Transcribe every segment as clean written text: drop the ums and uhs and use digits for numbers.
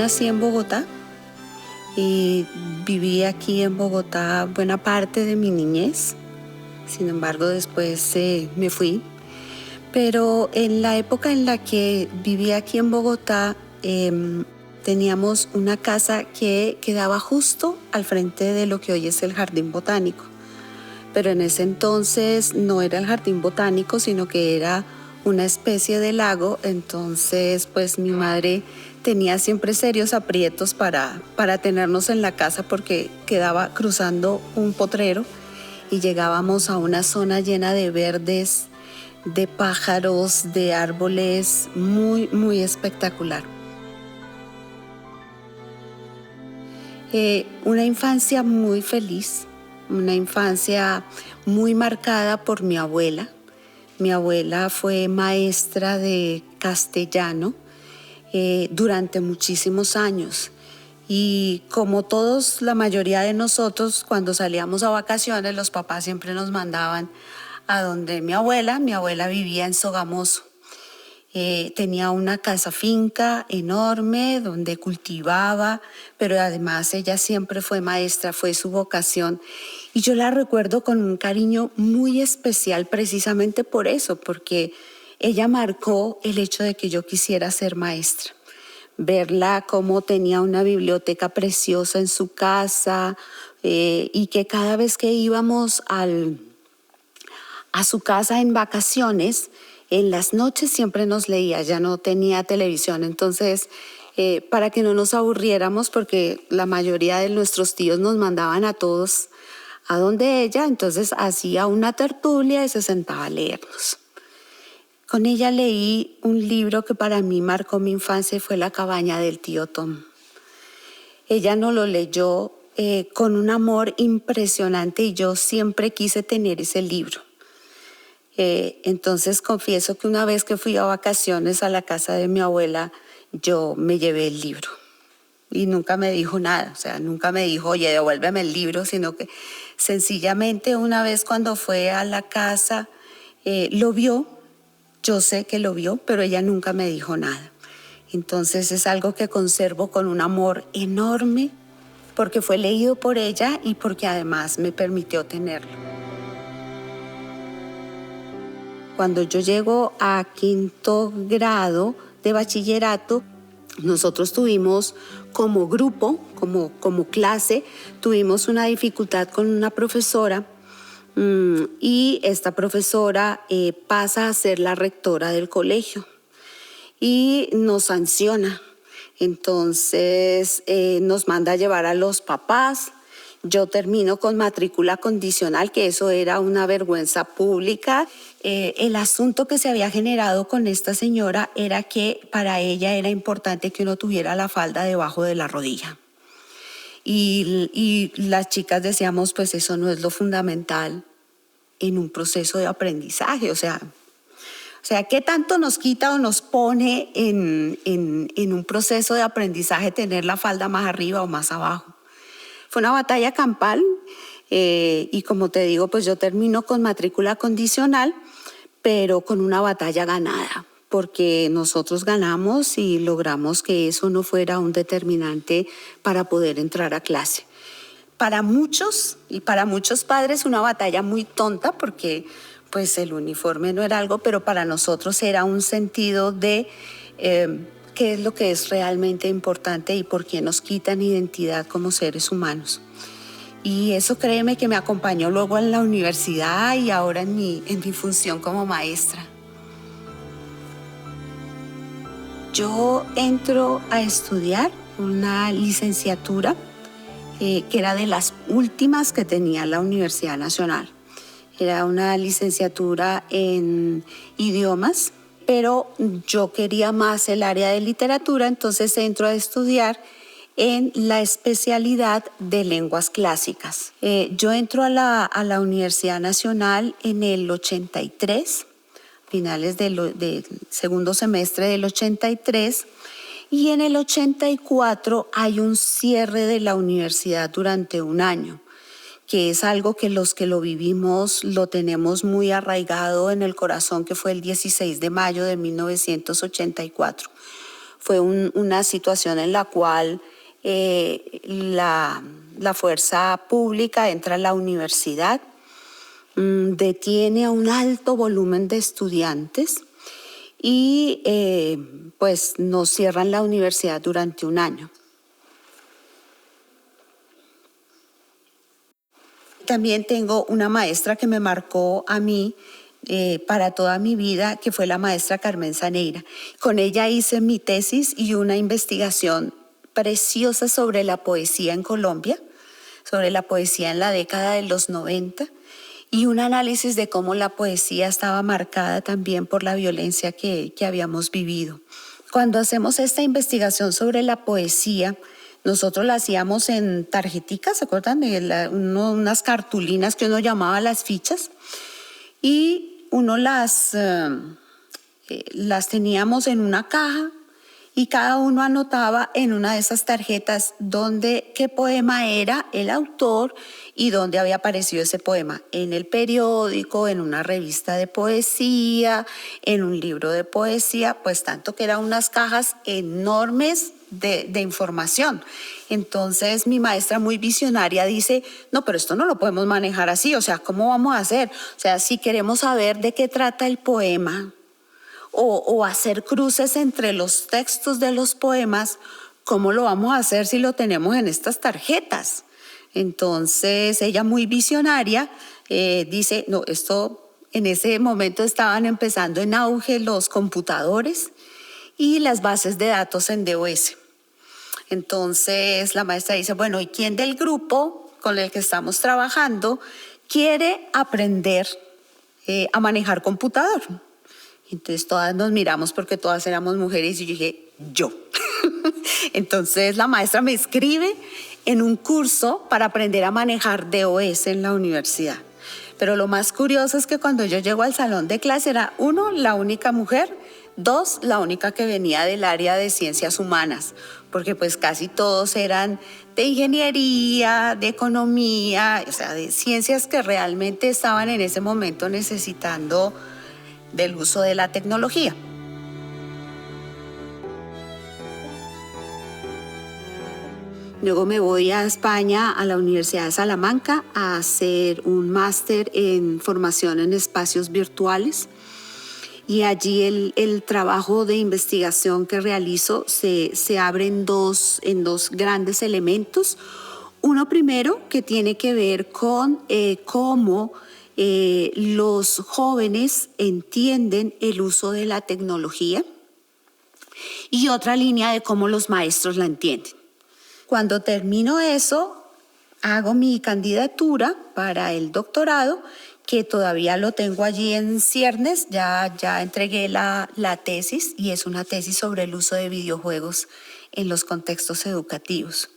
nací en Bogotá y viví aquí en Bogotá buena parte de mi niñez. Sin embargo, después me fui. Pero en la época en la que viví aquí en Bogotá, teníamos una casa que quedaba justo al frente de lo que hoy es el Jardín Botánico. Pero en ese entonces no era el Jardín Botánico, sino que era una especie de lago. Entonces, pues mi madre tenía siempre serios aprietos para tenernos en la casa porque quedaba cruzando un potrero y llegábamos a una zona llena de verdes, de pájaros, de árboles, muy, muy espectacular. Una infancia muy feliz, una infancia muy marcada por mi abuela. Mi abuela fue maestra de castellano durante muchísimos años. Y como todos, la mayoría de nosotros, cuando salíamos a vacaciones, los papás siempre nos mandaban a donde mi abuela vivía en Sogamoso. Tenía una casa finca enorme donde cultivaba, pero además ella siempre fue maestra, fue su vocación. Y yo la recuerdo con un cariño muy especial precisamente por eso, porque ella marcó el hecho de que yo quisiera ser maestra. Verla cómo tenía una biblioteca preciosa en su casa y que cada vez que íbamos a su casa en vacaciones, en las noches siempre nos leía, ya no tenía televisión, entonces para que no nos aburriéramos, porque la mayoría de nuestros tíos nos mandaban a todos a donde ella, entonces hacía una tertulia y se sentaba a leernos. Con ella leí un libro que para mí marcó mi infancia y fue La cabaña del tío Tom. Ella nos lo leyó con un amor impresionante y yo siempre quise tener ese libro. Entonces confieso que una vez que fui a vacaciones a la casa de mi abuela, yo me llevé el libro y nunca me dijo nada, o sea, nunca me dijo, oye, devuélveme el libro, sino que sencillamente una vez cuando fue a la casa, lo vio, yo sé que lo vio, pero ella nunca me dijo nada. Entonces es algo que conservo con un amor enorme porque fue leído por ella y porque además me permitió tenerlo. Cuando yo llego a quinto grado de bachillerato, nosotros tuvimos como grupo, como clase, tuvimos una dificultad con una profesora y esta profesora pasa a ser la rectora del colegio y nos sanciona. Entonces nos manda a llevar a los papás. Yo termino con matrícula condicional, que eso era una vergüenza pública. El asunto que se había generado con esta señora era que para ella era importante que uno tuviera la falda debajo de la rodilla. Y las chicas decíamos, pues eso no es lo fundamental en un proceso de aprendizaje. O sea, ¿qué tanto nos quita o nos pone en un proceso de aprendizaje tener la falda más arriba o más abajo? Fue una batalla campal y como te digo, pues yo termino con matrícula condicional, pero con una batalla ganada, porque nosotros ganamos y logramos que eso no fuera un determinante para poder entrar a clase. Para muchos y para muchos padres una batalla muy tonta porque pues el uniforme no era algo, pero para nosotros era un sentido de qué es lo que es realmente importante y por qué nos quitan identidad como seres humanos. Y eso créeme que me acompañó luego en la universidad y ahora en mi función como maestra. Yo entro a estudiar una licenciatura que era de las últimas que tenía la Universidad Nacional. Era una licenciatura en idiomas, pero yo quería más el área de literatura, entonces entro a estudiar en la especialidad de lenguas clásicas. Yo entro a la Universidad Nacional en el 83, finales del segundo semestre del 83, y en el 84 hay un cierre de la universidad durante un año, que es algo que los que lo vivimos lo tenemos muy arraigado en el corazón, que fue el 16 de mayo de 1984. Fue una situación en la cual la fuerza pública entra a la universidad, detiene a un alto volumen de estudiantes y pues nos cierran la universidad durante un año. También tengo una maestra que me marcó a mí para toda mi vida, que fue la maestra Carmen Zaneira. Con ella hice mi tesis y una investigación preciosa sobre la poesía en Colombia, sobre la poesía en la década de los 90 y un análisis de cómo la poesía estaba marcada también por la violencia que habíamos vivido. Cuando hacemos esta investigación sobre la poesía, nosotros la hacíamos en tarjeticas, ¿se acuerdan? Unas cartulinas que uno llamaba las fichas y uno las teníamos en una caja y cada uno anotaba en una de esas tarjetas qué poema era el autor y dónde había aparecido ese poema, en el periódico, en una revista de poesía, en un libro de poesía, pues tanto que eran unas cajas enormes de información. Entonces mi maestra muy visionaria dice, no, pero esto no lo podemos manejar así, o sea, ¿cómo vamos a hacer? O sea, si queremos saber de qué trata el poema o hacer cruces entre los textos de los poemas, ¿cómo lo vamos a hacer si lo tenemos en estas tarjetas? Entonces ella muy visionaria dice, no, esto en ese momento estaban empezando en auge los computadores y las bases de datos en DOS. Entonces la maestra dice, bueno, ¿y quién del grupo con el que estamos trabajando quiere aprender a manejar computador? Entonces todas nos miramos porque todas éramos mujeres y yo dije, yo. Entonces la maestra me escribe en un curso para aprender a manejar DOS en la universidad. Pero lo más curioso es que cuando yo llego al salón de clase era, 1, la única mujer, 2, la única que venía del área de ciencias humanas, porque pues casi todos eran de ingeniería, de economía, o sea, de ciencias que realmente estaban en ese momento necesitando del uso de la tecnología. Luego me voy a España, a la Universidad de Salamanca, a hacer un máster en formación en espacios virtuales. Y allí el trabajo de investigación que realizo se abre en dos grandes elementos. Uno primero que tiene que ver con cómo los jóvenes entienden el uso de la tecnología y otra línea de cómo los maestros la entienden. Cuando termino eso, hago mi candidatura para el doctorado, que todavía lo tengo allí en ciernes, ya entregué la tesis y es una tesis sobre el uso de videojuegos en los contextos educativos.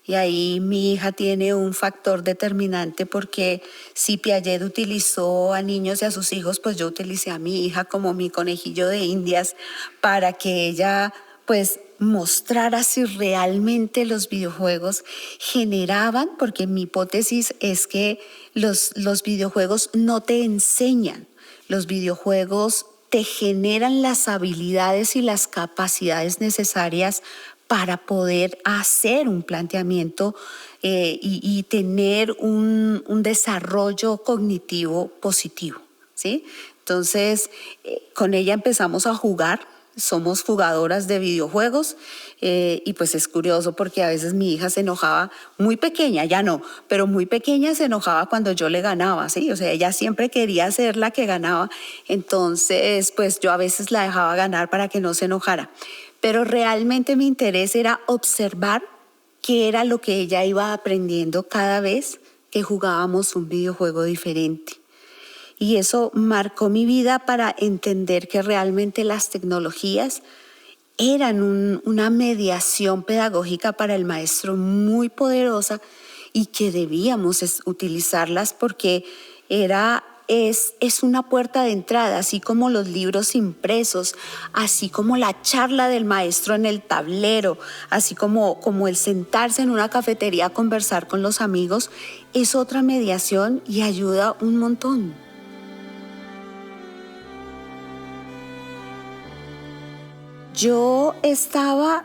Y ahí mi hija tiene un factor determinante porque si Piaget utilizó a niños y a sus hijos, pues yo utilicé a mi hija como mi conejillo de indias para que ella pues mostrara si realmente los videojuegos generaban, porque mi hipótesis es que los videojuegos no te enseñan, los videojuegos te generan las habilidades y las capacidades necesarias para poder hacer un planteamiento y tener un desarrollo cognitivo positivo, ¿sí? Entonces, con ella empezamos a jugar. Somos jugadoras de videojuegos y pues es curioso porque a veces mi hija se enojaba, muy pequeña, ya no, pero muy pequeña se enojaba cuando yo le ganaba, ¿sí? O sea, ella siempre quería ser la que ganaba, entonces pues yo a veces la dejaba ganar para que no se enojara. Pero realmente mi interés era observar qué era lo que ella iba aprendiendo cada vez que jugábamos un videojuego diferente. Y eso marcó mi vida para entender que realmente las tecnologías eran una mediación pedagógica para el maestro muy poderosa y que debíamos utilizarlas porque es una puerta de entrada, así como los libros impresos, así como la charla del maestro en el tablero, así como el sentarse en una cafetería a conversar con los amigos, es otra mediación y ayuda un montón. Yo estaba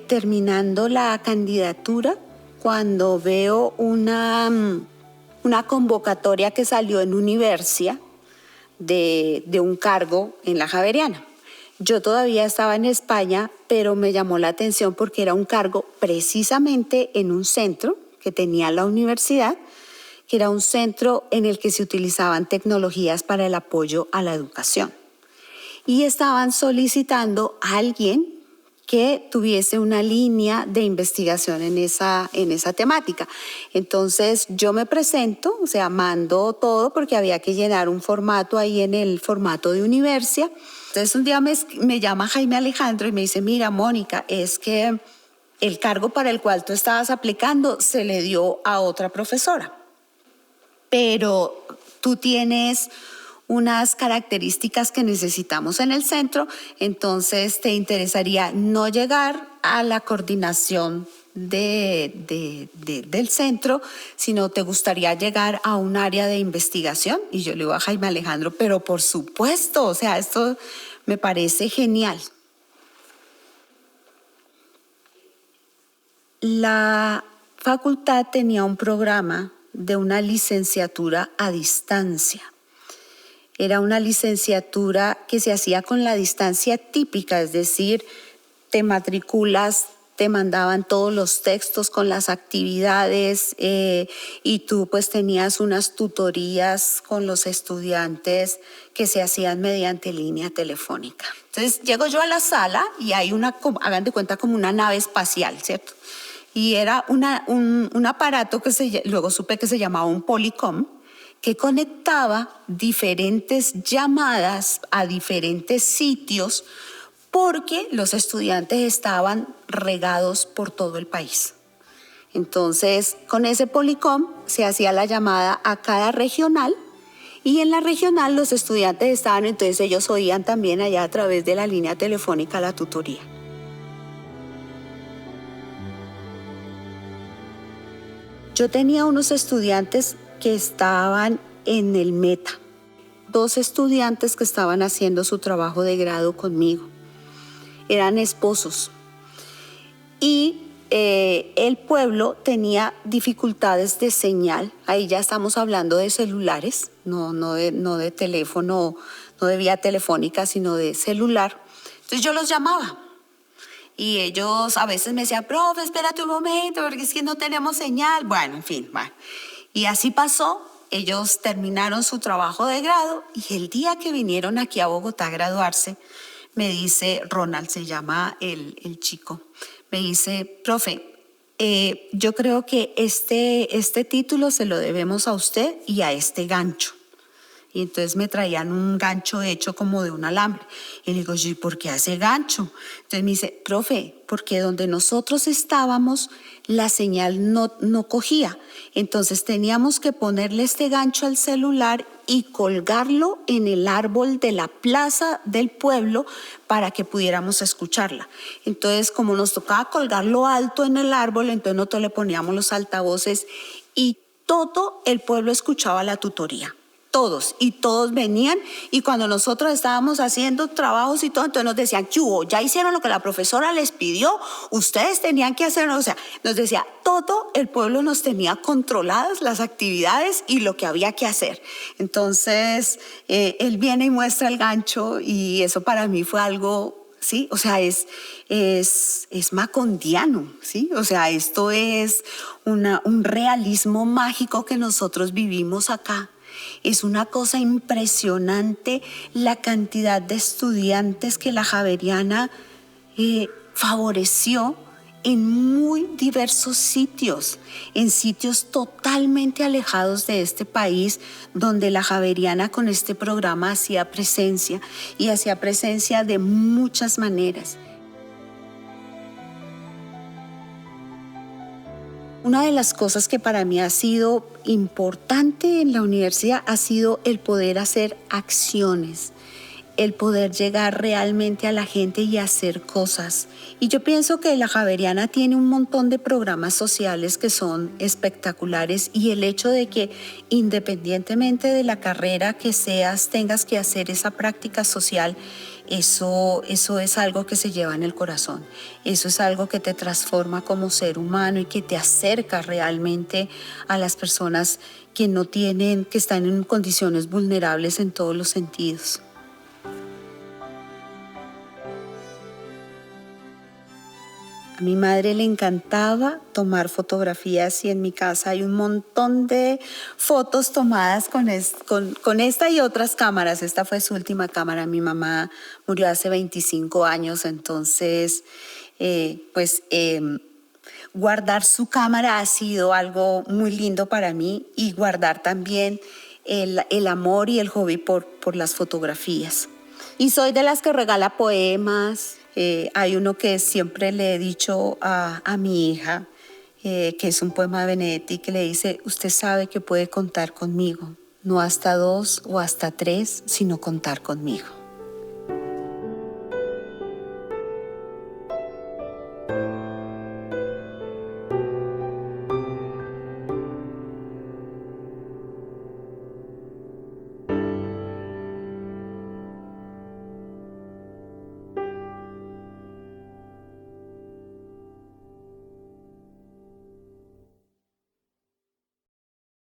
terminando la candidatura cuando veo una convocatoria que salió en Universia de un cargo en la Javeriana. Yo todavía estaba en España, pero me llamó la atención porque era un cargo precisamente en un centro que tenía la universidad, que era un centro en el que se utilizaban tecnologías para el apoyo a la educación. Y estaban solicitando a alguien que tuviese una línea de investigación en esa temática. Entonces yo me presento, o sea, mando todo porque había que llenar un formato ahí en el formato de Universia. Entonces un día me llama Jaime Alejandro y me dice, mira, Mónica, es que el cargo para el cual tú estabas aplicando se le dio a otra profesora, pero tú tienes unas características que necesitamos en el centro, entonces te interesaría no llegar a la coordinación del centro, sino te gustaría llegar a un área de investigación. Y yo le digo a Jaime Alejandro, pero por supuesto, o sea, esto me parece genial. La facultad tenía un programa de una licenciatura a distancia. Era una licenciatura que se hacía con la distancia típica, es decir, te matriculas, te mandaban todos los textos con las actividades y tú pues tenías unas tutorías con los estudiantes que se hacían mediante línea telefónica. Entonces llego yo a la sala y hay hagan de cuenta como una nave espacial, ¿cierto? Y era un aparato que luego supe que se llamaba un Polycom, que conectaba diferentes llamadas a diferentes sitios porque los estudiantes estaban regados por todo el país. Entonces, con ese Polycom se hacía la llamada a cada regional y en la regional los estudiantes estaban, entonces ellos oían también allá a través de la línea telefónica la tutoría. Yo tenía unos estudiantes que estaban en el Meta, 2 estudiantes que estaban haciendo su trabajo de grado conmigo. Eran esposos y el pueblo tenía dificultades de señal. Ahí ya estamos hablando de celulares, no de teléfono, no de vía telefónica, sino de celular. Entonces yo los llamaba. Y ellos a veces me decían, profe, espérate un momento, porque es que no tenemos señal. Bueno, en fin, bueno. Y así pasó. Ellos terminaron su trabajo de grado y el día que vinieron aquí a Bogotá a graduarse, me dice, Ronald se llama el chico, me dice, profe, yo creo que este título se lo debemos a usted y a este gancho. Y entonces me traían un gancho hecho como de un alambre. Y le digo, ¿y por qué hace gancho? Entonces me dice, profe, porque donde nosotros estábamos la señal no cogía. Entonces teníamos que ponerle este gancho al celular y colgarlo en el árbol de la plaza del pueblo para que pudiéramos escucharla. Entonces, como nos tocaba colgarlo alto en el árbol, entonces nosotros le poníamos los altavoces y todo el pueblo escuchaba la tutoría. Todos, y todos venían, y cuando nosotros estábamos haciendo trabajos y todo, entonces nos decían, ¿qué hubo? Ya hicieron lo que la profesora les pidió, ustedes tenían que hacerlo, o sea, nos decía, todo el pueblo nos tenía controladas las actividades y lo que había que hacer. Entonces, él viene y muestra el gancho, y eso para mí fue algo, sí, o sea, es macondiano, ¿sí? O sea, esto es un realismo mágico que nosotros vivimos acá. Es una cosa impresionante la cantidad de estudiantes que la Javeriana favoreció en muy diversos sitios, en sitios totalmente alejados de este país, donde la Javeriana con este programa hacía presencia y hacía presencia de muchas maneras. Una de las cosas que para mí ha sido importante en la universidad ha sido el poder hacer acciones el poder llegar realmente a la gente y hacer cosas. Y yo pienso que la Javeriana tiene un montón de programas sociales que son espectaculares, y el hecho de que independientemente de la carrera que seas, tengas que hacer esa práctica social, eso es algo que se lleva en el corazón. Eso es algo que te transforma como ser humano y que te acerca realmente a las personas que no tienen, que están en condiciones vulnerables en todos los sentidos. A mi madre le encantaba tomar fotografías, y en mi casa hay un montón de fotos tomadas con esta y otras cámaras. Esta fue su última cámara. Mi mamá murió hace 25 años, entonces guardar su cámara ha sido algo muy lindo para mí, y guardar también el amor y el hobby por las fotografías. Y soy de las que regala poemas. Hay uno que siempre le he dicho a mi hija, que es un poema de Benedetti, que le dice: usted sabe que puede contar conmigo, no hasta 2 o hasta 3, sino contar conmigo.